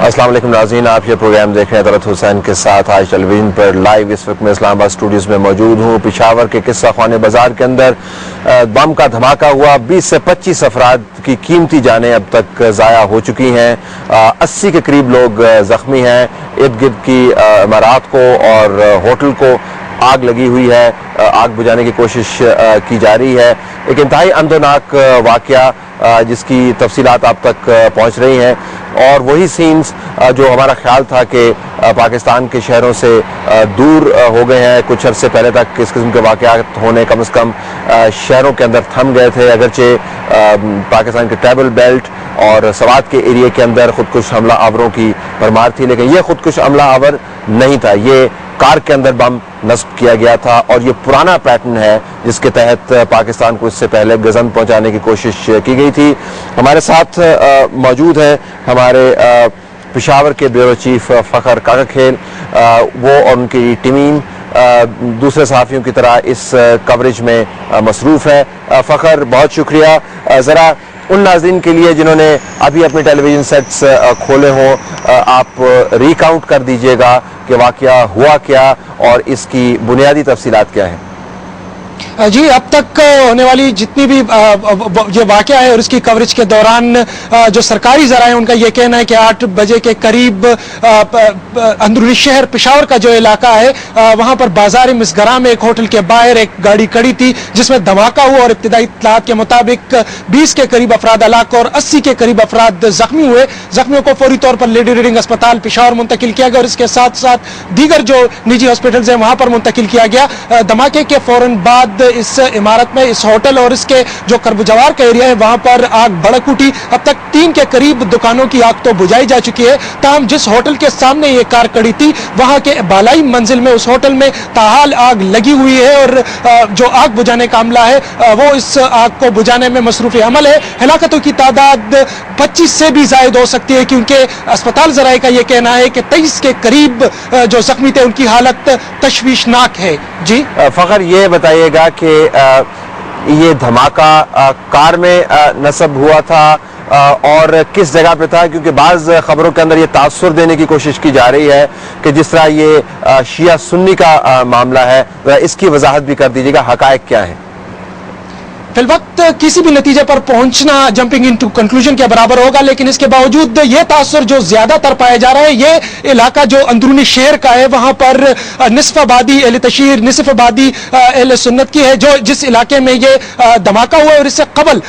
السلام علیکم ناظرین، آپ یہ پروگرام دیکھ رہے ہیں طلعت حسین کے ساتھ آج ٹیلی ویژن پر لائیو۔ اس وقت میں اسلام آباد اسٹوڈیوز میں موجود ہوں۔ پشاور کے قصہ خوانے بازار کے اندر بم کا دھماکہ ہوا، 20 سے 25 افراد کی قیمتی جانیں اب تک ضائع ہو چکی ہیں، 80 کے قریب لوگ زخمی ہیں۔ ارد گرد کی عمارات کو اور ہوٹل کو آگ لگی ہوئی ہے، آگ بجھانے کی کوشش کی جا رہی ہے۔ ایک انتہائی اندوناک واقعہ جس کی تفصیلات آپ تک پہنچ رہی ہیں، اور وہی سینز جو ہمارا خیال تھا کہ پاکستان کے شہروں سے دور ہو گئے ہیں۔ کچھ عرصے پہلے تک اس قسم کے واقعات ہونے کم از کم شہروں کے اندر تھم گئے تھے، اگرچہ پاکستان کے ٹریبل بیلٹ اور سوات کے ایریے کے اندر خودکش حملہ آوروں کی بھرمار تھی، لیکن یہ خودکش حملہ آور نہیں تھا، یہ کار کے اندر بم نصب کیا گیا تھا، اور یہ پرانا پیٹرن ہے جس کے تحت پاکستان کو اس سے پہلے گزن پہنچانے کی کوشش کی گئی تھی۔ ہمارے ساتھ موجود ہیں ہمارے پشاور کے بیورو چیف فخر کاکا کھیل، وہ اور ان کی ٹیم دوسرے صحافیوں کی طرح اس کوریج میں مصروف ہے۔ فخر، بہت شکریہ۔ ذرا ان ناظرین کے لیے جنہوں نے ابھی اپنے ٹیلی ویژن سیٹس کھولے ہوں، آپ ریکاؤنٹ کر دیجئے گا کہ واقعہ ہوا کیا اور اس کی بنیادی تفصیلات کیا ہیں۔ جی، اب تک ہونے والی جتنی بھی یہ واقعہ ہے اور اس کی کوریج کے دوران جو سرکاری ذرائع ہیں ان کا یہ کہنا ہے کہ 8 بجے کے قریب اندرونی شہر پشاور کا جو علاقہ ہے وہاں پر بازار مسگراں میں ایک ہوٹل کے باہر ایک گاڑی کھڑی تھی جس میں دھماکہ ہوا، اور ابتدائی اطلاعات کے مطابق 20 کے قریب افراد ہلاک اور 80 کے قریب افراد زخمی ہوئے۔ زخمیوں کو فوری طور پر لیڈی ریڈنگ اسپتال پشاور منتقل کیا گیا، اور اس کے ساتھ ساتھ دیگر جو نجی ہاسپٹلز ہیں وہاں پر منتقل کیا گیا۔ دھماکے کے فوراً بعد اس عمارت میں، اس ہوٹل اور اس کے جو کرب جوار کا ایریا ہے وہاں پر آگ بھڑک اٹھی۔ اب تک 3 کے قریب دکانوں کی آگ تو بجھائی جا چکی ہے، تاہم جس ہوٹل کے سامنے یہ کار کھڑی تھی وہاں کے بالائی منزل میں اس ہوٹل میں تاحال آگ لگی ہوئی ہے، اور جو آگ بجھانے کا عملہ ہے وہ اس آگ کو بجھانے میں مصروف عمل ہے۔ ہلاکتوں کی تعداد 25 سے بھی زائد ہو سکتی ہے، کیونکہ اسپتال ذرائع کا یہ کہنا ہے کہ 23 کے قریب جو زخمی تھے ان کی حالت تشویشناک ہے۔ جی فخر، یہ بتائیے گا کہ یہ دھماکہ کار میں نصب ہوا تھا اور کس جگہ پہ تھا؟ کیونکہ بعض خبروں کے اندر یہ تاثر دینے کی کوشش کی جا رہی ہے کہ جس طرح یہ شیعہ سنی کا معاملہ ہے، اس کی وضاحت بھی کر دیجیے گا، حقائق کیا ہیں؟ فی الوقت کسی بھی نتیجے پر پہنچنا جمپنگ انٹو کنکلوژن کے برابر ہوگا، لیکن اس کے باوجود یہ تاثر جو زیادہ تر پایا جا رہا ہے، یہ علاقہ جو اندرونی شہر کا ہے وہاں پر نصف آبادی اہل تشیع، نصف آبادی اہل سنت کی ہے۔ جو جس علاقے میں یہ دھماکہ ہوا ہے، اور اس سے قبل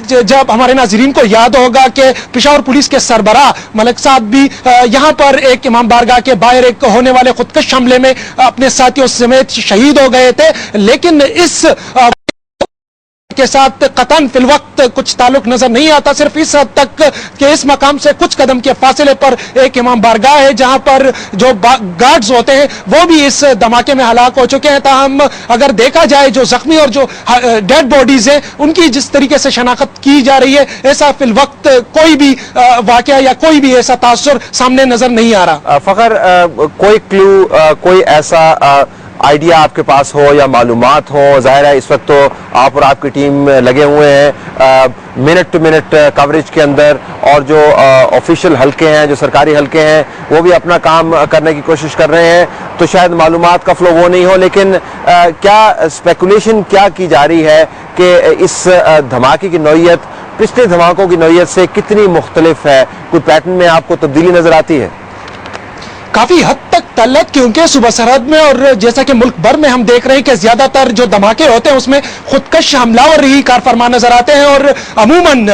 جب ہمارے ناظرین کو یاد ہوگا کہ پشاور پولیس کے سربراہ ملک صاحب بھی یہاں پر ایک امام بارگاہ کے باہر ایک ہونے والے خودکش حملے میں اپنے ساتھیوں سمیت شہید ہو گئے تھے، لیکن اس کے ساتھ قطعاً فی الوقت کچھ تعلق نظر نہیں آتا، صرف اس حد تک کہ اس مقام سے کچھ قدم کے فاصلے پر ایک امام بارگاہ ہے جہاں پر جو گارڈز ہوتے ہیں وہ بھی اس دھماکے میں ہلاک ہو چکے ہیں۔ تاہم اگر دیکھا جائے جو زخمی اور جو ڈیڈ باڈیز ہیں ان کی جس طریقے سے شناخت کی جا رہی ہے، ایسا فی الوقت کوئی بھی واقعہ یا کوئی بھی ایسا تاثر سامنے نظر نہیں آ رہا۔ فخر، کوئی کلو، کوئی ایسا آئیڈیا آپ کے پاس ہو یا معلومات ہو؟ ظاہر ہے اس وقت تو آپ اور آپ کی ٹیم لگے ہوئے ہیں منٹ ٹو منٹ کوریج کے اندر، اور جو آفیشیل حلقے ہیں، جو سرکاری حلقے ہیں، وہ بھی اپنا کام کرنے کی کوشش کر رہے ہیں، تو شاید معلومات کا فلو وہ نہیں ہو، لیکن کیا اسپیکولیشن کیا کی جا رہی ہے کہ اس دھماکے کی نوعیت پچھلے دھماکوں کی نوعیت سے کتنی مختلف ہے؟ کوئی پیٹرن میں آپ کو تبدیلی نظر آتی ہے؟ کافی حد تک تعلق، کیونکہ صوبہ سرحد میں اور جیسا کہ ملک بھر میں ہم دیکھ رہے ہیں کہ زیادہ تر جو دھماکے ہوتے ہیں اس میں خودکش حملہ ہی کار فرما نظر آتے ہیں، اور عموماً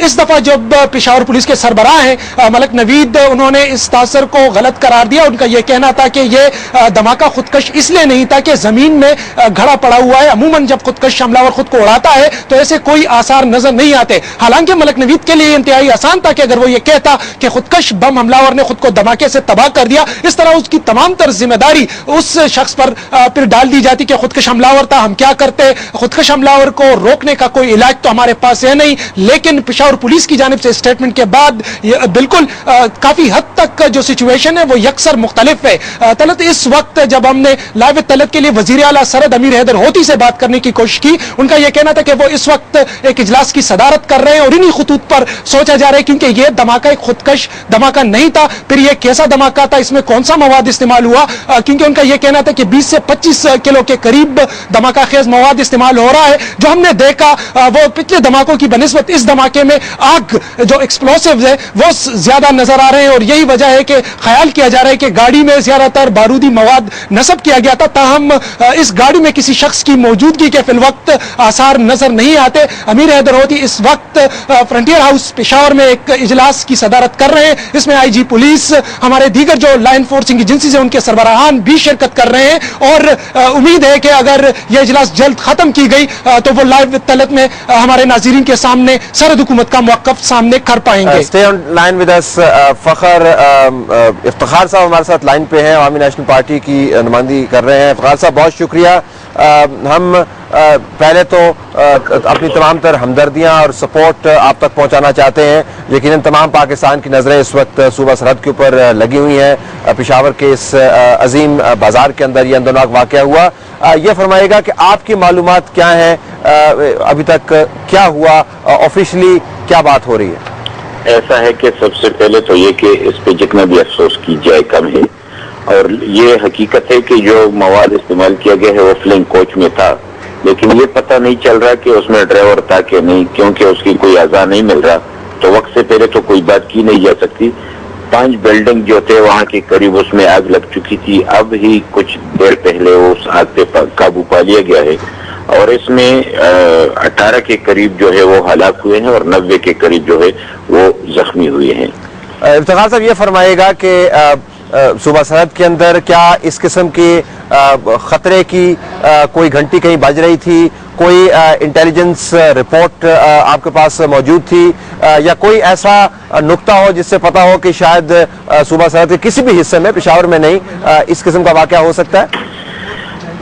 اس دفعہ جب پشاور پولیس کے سربراہ ہیں ملک نوید، انہوں نے اس تاثر کو غلط قرار دیا۔ ان کا یہ کہنا تھا کہ یہ دھماکہ خودکش اس لیے نہیں تھا کہ زمین میں گھڑا پڑا ہوا ہے، عموماً جب خودکش حملہ خود کو اڑاتا ہے تو ایسے کوئی آثار نظر نہیں آتے۔ حالانکہ ملک نوید کے لیے انتہائی آسان تھا کہ اگر وہ یہ کہتا کہ خودکش بم حملہ نے خود کو دھماکے سے تباہ کر دیا، اس طرح اس کی تمام تر ذمہ داری اس شخص پر پھر ڈال دی جاتی کہ خودکش حملہ تھا، ہم کیا کرتے؟ خودکش حملہ کو روکنے کا کوئی علاج تو ہمارے پاس ہے نہیں. لیکن پشاور پولیس کی جانب سے اسٹیٹمنٹ کے بعد بالکل کافی حد تک جو سچویشن ہے وہ یکسر مختلف ہے. طلعت، اس وقت جب ہم نے لائیو طلعت کے لیے وزیر اعلیٰ سرحد امیر حیدر ہوتی سے بات کرنے کی کوشش کی، ان کا یہ کہنا تھا کہ وہ اس وقت ایک اجلاس کی صدارت کر رہے ہیں اور انہی خطوط پر سوچا جا رہا ہے، کیونکہ یہ دھماکہ ایک خودکش دھماکہ نہیں تھا. پھر یہ کیسا دھماکہ تھا، اس میں کون سا مواد استعمال ہوا؟ کیونکہ ان کا یہ کہنا تھا کہ 20 سے 25 کلو کے قریب دھماکہ خیز مواد استعمال ہو رہا ہے. جو ہم نے دیکھا وہ پچھلے دھماکوں کی بنسبت اس دھماکے میں آگ جو ایکسپلوسیوز ہے وہ زیادہ نظر آ رہے ہیں، اور یہی وجہ ہے کہ خیال کیا جا رہا ہے کہ گاڑی میں زیادہ تر بارودی مواد نصب کیا گیا تھا. تاہم اس گاڑی میں کسی شخص کی موجودگی کے فی الوقت آثار نظر نہیں آتے. امیر حیدر ہوتی اس وقت فرنٹیئر ہاؤس پشاور میں ایک اجلاس کی صدارت کر رہے ہیں. اس میں آئی جی پولیس، ہمارے دیگر جو لا انفورسنگ ایجنسیز ہیں ان کے سربراہان بھی شرکت کر رہے ہیں، اور امید ہے کہ اگر یہ اجلاس جلد ختم کی گئی تو وہ لائیو طلعت میں ہمارے ناظرین کے سامنے سرحد حکومت کا موقف سامنے کر پائیں گے. Stay online with us. فخر افتخار صاحب ہمارے ساتھ لائن پہ ہیں، عوامی نیشنل پارٹی کی نمائندگی کر رہے ہیں. افتخار صاحب بہت شکریہ. ہم پہلے تو اپنی تمام تر ہمدردیاں اور سپورٹ آپ تک پہنچانا چاہتے ہیں. یقیناً تمام پاکستان کی نظریں اس وقت صوبہ سرحد کے اوپر لگی ہوئی ہیں. پشاور کے اس عظیم بازار کے اندر یہ اندرناک واقعہ ہوا. یہ فرمائے گا کہ آپ کی معلومات کیا ہیں، ابھی تک کیا ہوا، آفیشلی کیا بات ہو رہی ہے؟ ایسا ہے کہ سب سے پہلے تو یہ کہ اس پہ جتنا بھی افسوس کی جائے کم ہے، اور یہ حقیقت ہے کہ جو مواد استعمال کیا گیا ہے وہ فلنگ کوچ میں تھا، لیکن یہ پتہ نہیں چل رہا کہ اس میں ڈرائیور تھا کہ نہیں، کیونکہ اس کی کوئی اعضاء نہیں مل رہا تو وقت سے پہلے تو کوئی بات کی نہیں جا سکتی. 5 بلڈنگ جو تھے وہاں کے قریب اس میں آگ لگ چکی تھی. اب ہی کچھ دیر پہلے اس آگ پہ قابو پا لیا گیا ہے، اور اس میں 18 کے قریب جو ہے وہ ہلاک ہوئے ہیں اور 90 کے قریب جو ہے وہ زخمی ہوئے ہیں. افتخار صاحب یہ فرمائے گا کہ صوبہ سرحد کے اندر کیا اس قسم کی خطرے کی کوئی گھنٹی کہیں بج رہی تھی، کوئی انٹیلیجنس رپورٹ آپ کے پاس موجود تھی، یا کوئی ایسا نقطہ ہو جس سے پتا ہو کہ شاید صوبہ سرحد کے کسی بھی حصے میں، پشاور میں نہیں، اس قسم کا واقعہ ہو سکتا ہے؟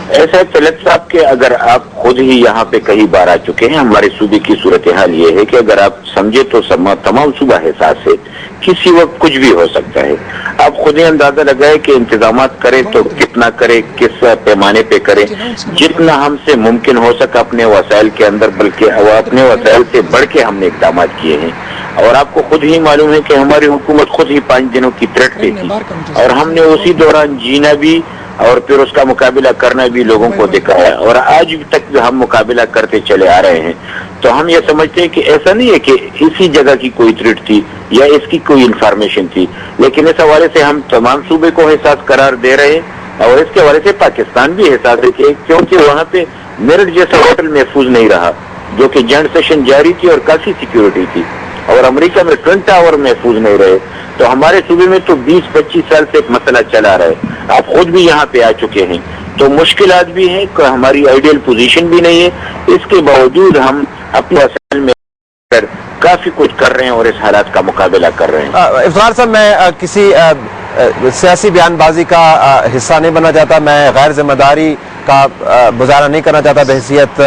ایسا ہے طلعت صاحب کہ اگر آپ خود ہی یہاں پہ کئی بار آ چکے ہیں، ہمارے صوبے کی صورتحال یہ ہے کہ اگر آپ سمجھے تو تمام صوبہ حساس ہے، کسی وقت کچھ بھی ہو سکتا ہے. آپ خود ہی اندازہ لگائے کہ انتظامات کرے تو کتنا کرے، کس پیمانے پہ کرے. جتنا ہم سے ممکن ہو سکا اپنے وسائل کے اندر، بلکہ اپنے وسائل سے بڑھ کے ہم نے اقدامات کیے ہیں. اور آپ کو خود ہی معلوم ہے کہ ہماری حکومت خود ہی 5 دنوں کی تھریٹ پہ تھی، اور ہم نے اسی دوران جینا بھی اور پھر اس کا مقابلہ کرنا بھی لوگوں کو دکھایا، اور آج تک بھی ہم مقابلہ کرتے چلے آ رہے ہیں. تو ہم یہ سمجھتے ہیں کہ ایسا نہیں ہے کہ اسی جگہ کی کوئی تھریٹ تھی یا اس کی کوئی انفارمیشن تھی، لیکن اس حوالے سے ہم تمام صوبے کو حساس قرار دے رہے ہیں، اور اس کے حوالے سے پاکستان بھی حساس ہے کیونکہ وہاں پہ میرٹ جیسا ہوٹل محفوظ نہیں رہا، جو کہ جوائنٹ سیشن جاری تھی اور کافی سیکیورٹی تھی، اور امریکہ میں ٹوئن ٹاور محفوظ نہیں رہے. تو ہمارے صوبے میں تو 20-25 سال سے ایک مسئلہ چلا رہا ہے. آپ خود بھی یہاں پہ آ چکے ہیں، تو مشکلات بھی ہیں، ہماری آئیڈیل پوزیشن بھی نہیں ہے. اس کے باوجود ہم اپنے وسائل میں کافی کچھ کر رہے ہیں اور اس حالات کا مقابلہ کر رہے ہیں. افتخار صاحب، میں کسی سیاسی بیان بازی کا حصہ نہیں بننا چاہتا، میں غیر ذمہ داری کا مظاہرہ نہیں کرنا چاہتا بحیثیت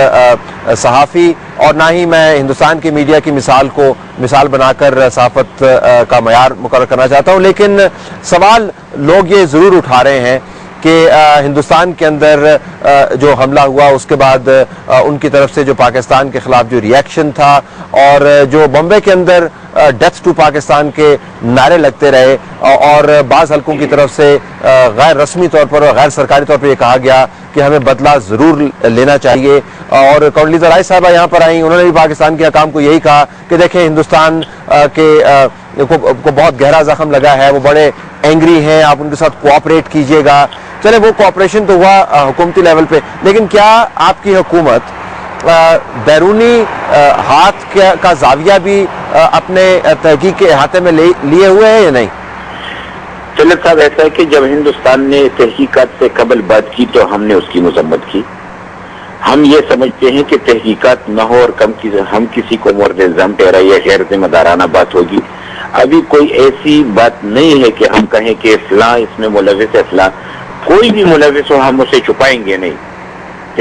صحافی، اور نہ ہی میں ہندوستان کی میڈیا کی مثال بنا کر صحافت کا معیار مقرر کرنا چاہتا ہوں. لیکن سوال لوگ یہ ضرور اٹھا رہے ہیں کہ ہندوستان کے اندر جو حملہ ہوا اس کے بعد ان کی طرف سے جو پاکستان کے خلاف جو ری ایکشن تھا، اور جو بمبے کے اندر ڈیتھ ٹو پاکستان کے نعرے لگتے رہے، اور بعض حلقوں کی طرف سے غیر رسمی طور پر اور غیر سرکاری طور پر یہ کہا گیا کہ ہمیں بدلہ ضرور لینا چاہیے. اور کنڈولیزا رائس صاحبہ یہاں پر آئیں، انہوں نے بھی پاکستان کے حکام کو یہی کہا کہ دیکھیں ہندوستان کو بہت گہرا زخم لگا ہے، وہ بڑے اینگری ہیں، آپ ان کے ساتھ کوآپریٹ کیجئے گا. چلے وہ کوآپریشن تو ہوا حکومتی لیول پہ، لیکن کیا آپ کی حکومت بیرونی ہاتھ کا زاویہ بھی اپنے تحقیق کے احاطے میں لیے ہوئے ہیں یا نہیں؟ طلعت صاحب، ایسا ہے کہ جب ہندوستان نے تحقیقات سے قبل بات کی تو ہم نے اس کی مذمت کی. ہم یہ سمجھتے ہیں کہ تحقیقات نہ ہو اور ہم کسی کو مورد الزام ٹھہرائے یا غیر ذمہ دارانہ بات ہوگی. ابھی کوئی ایسی بات نہیں ہے کہ ہم کہیں کہ فلاں اس میں ملوث ہے، فلاں کوئی بھی ملوث ہو ہم اسے چھپائیں گے نہیں.